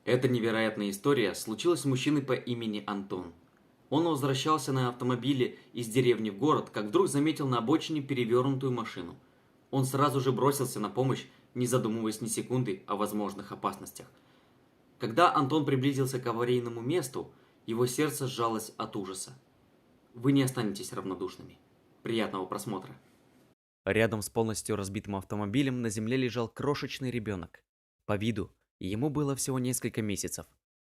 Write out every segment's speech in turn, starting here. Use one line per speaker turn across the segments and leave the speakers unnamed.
Эта невероятная история случилась с мужчиной по имени Антон. Он возвращался на автомобиле из деревни в город, как вдруг заметил на обочине перевернутую машину. Он сразу же бросился на помощь, не задумываясь ни секунды о возможных опасностях. Когда Антон приблизился к аварийному месту, его сердце сжалось от ужаса. Вы не останетесь равнодушными. Приятного просмотра.
Рядом с полностью разбитым автомобилем на земле лежал крошечный ребенок. По виду ему было всего несколько месяцев.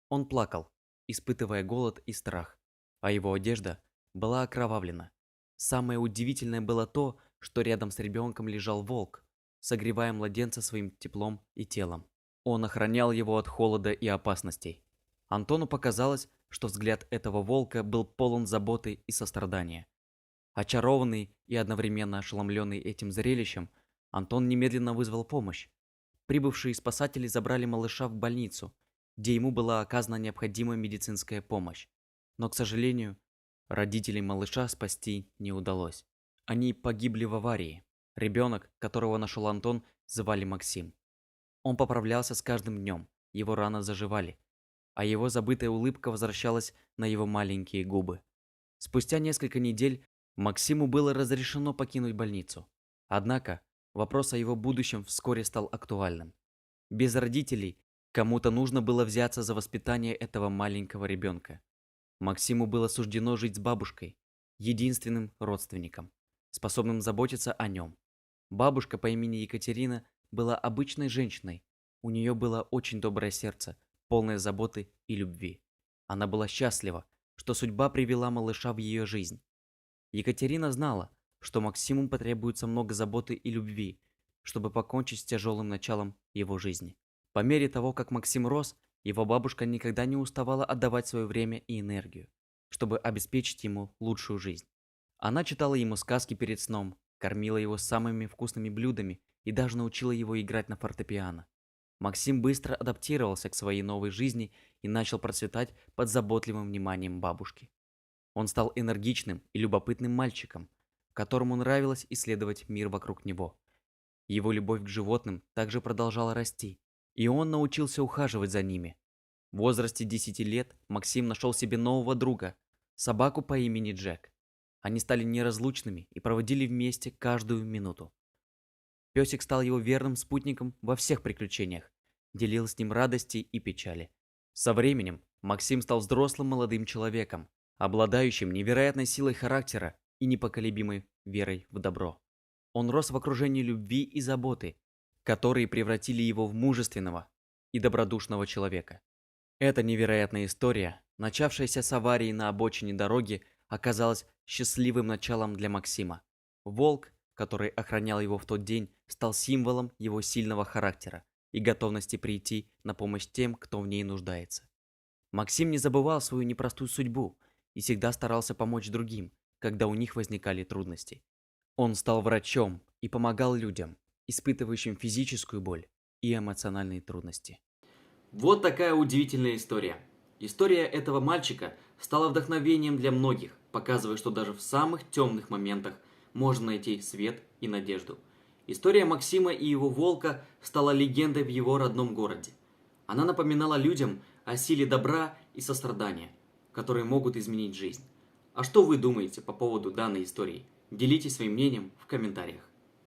Он плакал, испытывая голод и страх, а его одежда была окровавлена. Самое удивительное было то, что рядом с ребенком лежал волк, согревая младенца своим теплом и телом. Он охранял его от холода и опасностей. Антону показалось, что взгляд этого волка был полон заботы и сострадания. Очарованный и одновременно ошеломленный этим зрелищем, Антон немедленно вызвал помощь. Прибывшие спасатели забрали малыша в больницу, где ему была оказана необходимая медицинская помощь. Но, к сожалению, родителей малыша спасти не удалось. Они погибли в аварии. Ребенок, которого нашел Антон, звали Максим. Он поправлялся с каждым днем, его раны заживали, а его забытая улыбка возвращалась на его маленькие губы. Спустя несколько недель Максиму было разрешено покинуть больницу. Однако вопрос о его будущем вскоре стал актуальным. Без родителей кому-то нужно было взяться за воспитание этого маленького ребенка. Максиму было суждено жить с бабушкой, единственным родственником, способным заботиться о нем. Бабушка по имени Екатерина была обычной женщиной. У нее было очень доброе сердце, полное заботы и любви. Она была счастлива, что судьба привела малыша в ее жизнь. Екатерина знала, что Максиму потребуется много заботы и любви, чтобы покончить с тяжелым началом его жизни. По мере того, как Максим рос, его бабушка никогда не уставала отдавать свое время и энергию, чтобы обеспечить ему лучшую жизнь. Она читала ему сказки перед сном, кормила его самыми вкусными блюдами и даже научила его играть на фортепиано. Максим быстро адаптировался к своей новой жизни и начал процветать под заботливым вниманием бабушки. Он стал энергичным и любопытным мальчиком, которому нравилось исследовать мир вокруг него. Его любовь к животным также продолжала расти, и он научился ухаживать за ними. В возрасте 10 лет Максим нашел себе нового друга, собаку по имени Джек. Они стали неразлучными и проводили вместе каждую минуту. Песик стал его верным спутником во всех приключениях, делил с ним радости и печали. Со временем Максим стал взрослым молодым человеком, обладающим невероятной силой характера и непоколебимой верой в добро. Он рос в окружении любви и заботы, которые превратили его в мужественного и добродушного человека. Эта невероятная история, начавшаяся с аварии на обочине дороги, оказалась счастливым началом для Максима. Волк, который охранял его в тот день, стал символом его сильного характера и готовности прийти на помощь тем, кто в ней нуждается. Максим не забывал свою непростую судьбу и всегда старался помочь другим, когда у них возникали трудности. Он стал врачом и помогал людям, испытывающим физическую боль и эмоциональные трудности.
Вот такая удивительная история. История этого мальчика стала вдохновением для многих, показывая, что даже в самых темных моментах можно найти свет и надежду. История Максима и его волка стала легендой в его родном городе. Она напоминала людям о силе добра и сострадания, которые могут изменить жизнь. А что вы думаете по поводу данной истории? Делитесь своим мнением в комментариях.